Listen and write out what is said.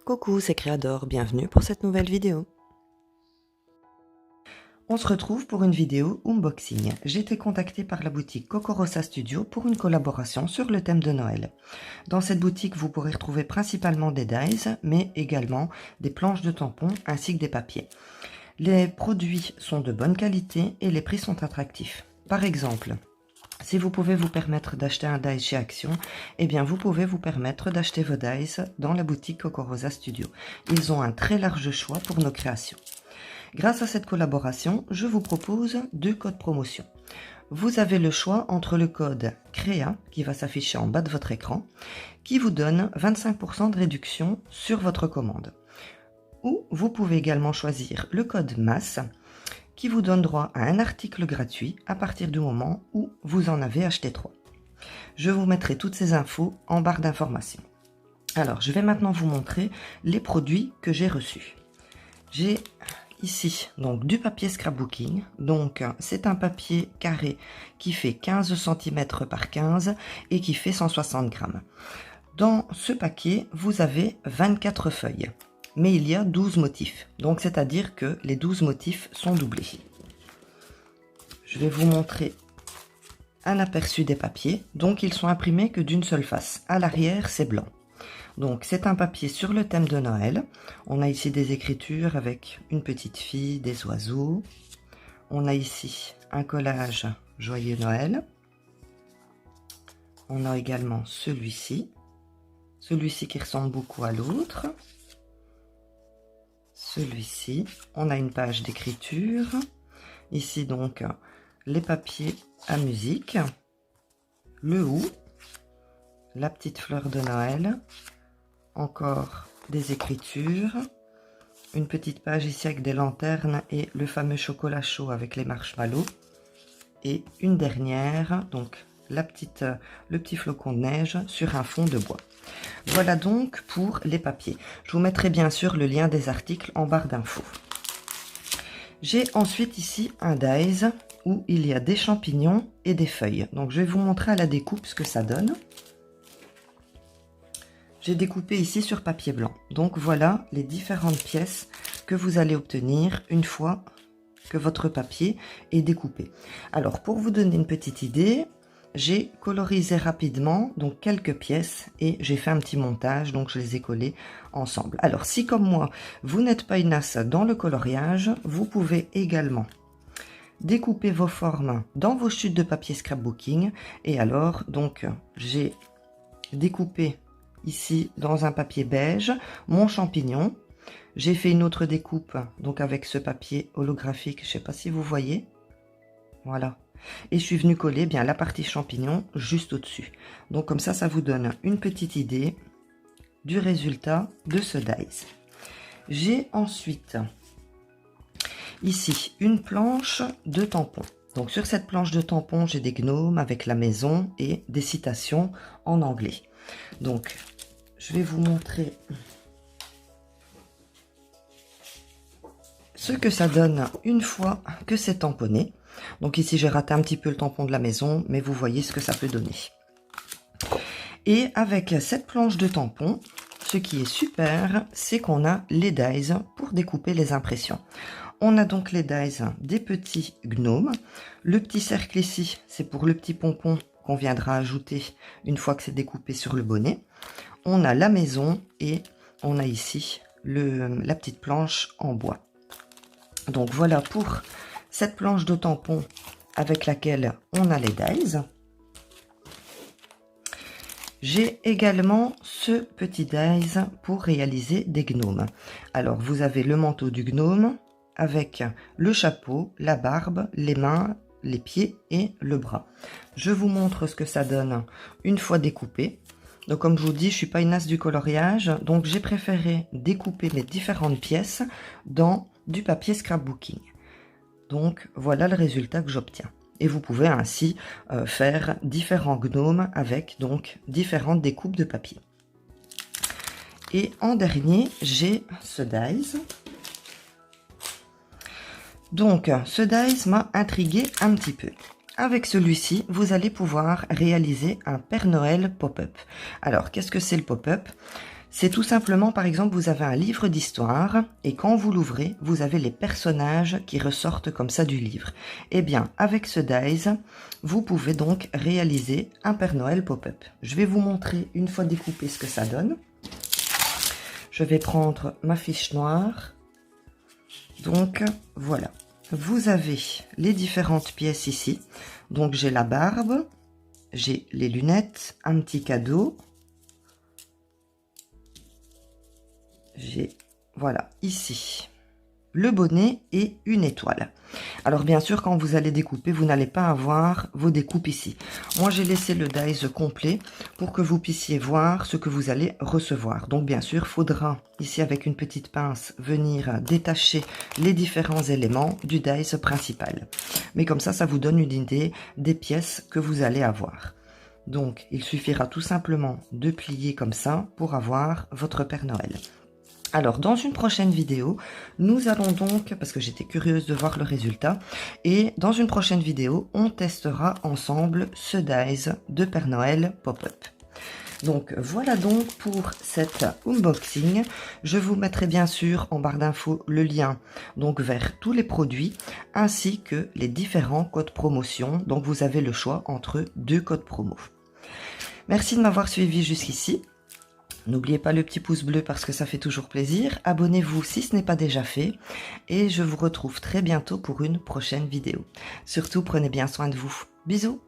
Coucou, c'est Créador, bienvenue pour cette nouvelle vidéo. On se retrouve pour une vidéo unboxing. J'ai été contactée par la boutique Cocorosa Studio pour une collaboration sur le thème de Noël. Dans cette boutique, vous pourrez retrouver principalement des dies, mais également des planches de tampons ainsi que des papiers. Les produits sont de bonne qualité et les prix sont attractifs. Par exemple, si vous pouvez vous permettre d'acheter un die chez Action, eh bien vous pouvez vous permettre d'acheter vos dies dans la boutique Cocorosa Studio. Ils ont un très large choix pour nos créations. Grâce à cette collaboration, je vous propose 2 codes promotion. Vous avez le choix entre le code CREA, qui va s'afficher en bas de votre écran, qui vous donne 25% de réduction sur votre commande. Ou vous pouvez également choisir le code MASS, qui vous donne droit à un article gratuit à partir du moment où vous en avez acheté 3. Je vous mettrai toutes ces infos en barre d'informations. Alors, je vais maintenant vous montrer les produits que j'ai reçus. J'ai ici donc du papier scrapbooking. Donc, c'est un papier carré qui fait 15 cm par 15 et qui fait 160 grammes. Dans ce paquet, vous avez 24 feuilles. Mais il y a 12 motifs, donc c'est-à-dire que les 12 motifs sont doublés. Je vais vous montrer un aperçu des papiers. Donc ils sont imprimés que d'une seule face. À l'arrière, c'est blanc. Donc c'est un papier sur le thème de Noël. On a ici des écritures avec une petite fille, des oiseaux. On a ici un collage Joyeux Noël. On a également celui-ci. Celui-ci qui ressemble beaucoup à l'autre. Celui-ci, on a une page d'écriture. Ici donc les papiers à musique, le hou, la petite fleur de Noël, encore des écritures, une petite page ici avec des lanternes et le fameux chocolat chaud avec les marshmallows, et une dernière, donc le petit flocon de neige sur un fond de bois. Voilà donc pour les papiers. Je vous mettrai bien sûr le lien des articles en barre d'infos. J'ai ensuite ici un dies où il y a des champignons et des feuilles. Donc je vais vous montrer à la découpe ce que ça donne. J'ai découpé ici sur papier blanc. Donc voilà les différentes pièces que vous allez obtenir une fois que votre papier est découpé. Alors pour vous donner une petite idée, j'ai colorisé rapidement donc quelques pièces et j'ai fait un petit montage, donc je les ai collées ensemble. Alors si comme moi vous n'êtes pas une as dans le coloriage, vous pouvez également découper vos formes dans vos chutes de papier scrapbooking. Et alors donc j'ai découpé ici dans un papier beige mon champignon. J'ai fait une autre découpe donc avec ce papier holographique, je ne sais pas si vous voyez, voilà. Et je suis venue coller bien la partie champignon juste au-dessus. Donc comme ça vous donne une petite idée du résultat de ce dies. J'ai ensuite ici une planche de tampons. Donc sur cette planche de tampons, j'ai des gnomes avec la maison et des citations en anglais. Donc je vais vous montrer ce que ça donne une fois que c'est tamponné. Donc ici j'ai raté un petit peu le tampon de la maison, mais vous voyez ce que ça peut donner. Et avec cette planche de tampons, ce qui est super, c'est qu'on a les dies pour découper les impressions. On a donc les dies des petits gnomes. Le petit cercle ici, c'est pour le petit pompon qu'on viendra ajouter une fois que c'est découpé sur le bonnet. On a la maison et on a ici la petite planche en bois. Donc voilà pour cette planche de tampon avec laquelle on a les dies. J'ai également ce petit dies pour réaliser des gnomes. Alors vous avez le manteau du gnome avec le chapeau, la barbe, les mains, les pieds et le bras. Je vous montre ce que ça donne une fois découpé. Donc comme je vous dis, je suis pas une as du coloriage, donc j'ai préféré découper mes différentes pièces dans du papier scrapbooking. Donc voilà le résultat que j'obtiens. Et vous pouvez ainsi faire différents gnomes avec donc différentes découpes de papier. Et en dernier, j'ai ce dies. Donc ce dies m'a intrigué un petit peu. Avec celui-ci, vous allez pouvoir réaliser un Père Noël pop-up. Alors, qu'est-ce que c'est le pop-up? C'est tout simplement, par exemple, vous avez un livre d'histoire et quand vous l'ouvrez, vous avez les personnages qui ressortent comme ça du livre. Eh bien, avec ce dies, vous pouvez donc réaliser un Père Noël pop-up. Je vais vous montrer une fois découpé ce que ça donne. Je vais prendre ma fiche noire. Donc, voilà. Vous avez les différentes pièces ici. Donc, j'ai la barbe, j'ai les lunettes, un petit cadeau. J'ai, voilà, ici, le bonnet et une étoile. Alors, bien sûr, quand vous allez découper, vous n'allez pas avoir vos découpes ici. Moi, j'ai laissé le dies complet pour que vous puissiez voir ce que vous allez recevoir. Donc, bien sûr, il faudra, ici, avec une petite pince, venir détacher les différents éléments du dies principal. Mais comme ça vous donne une idée des pièces que vous allez avoir. Donc, il suffira tout simplement de plier comme ça pour avoir votre Père Noël. Alors, dans une prochaine vidéo, nous allons donc, parce que j'étais curieuse de voir le résultat, et dans une prochaine vidéo, on testera ensemble ce dies de Père Noël pop-up. Donc, voilà donc pour cet unboxing. Je vous mettrai bien sûr en barre d'infos le lien donc vers tous les produits, ainsi que les différents codes promotion. Donc, vous avez le choix entre 2 codes promo. Merci de m'avoir suivi jusqu'ici. N'oubliez pas le petit pouce bleu parce que ça fait toujours plaisir. Abonnez-vous si ce n'est pas déjà fait. Et je vous retrouve très bientôt pour une prochaine vidéo. Surtout, prenez bien soin de vous. Bisous!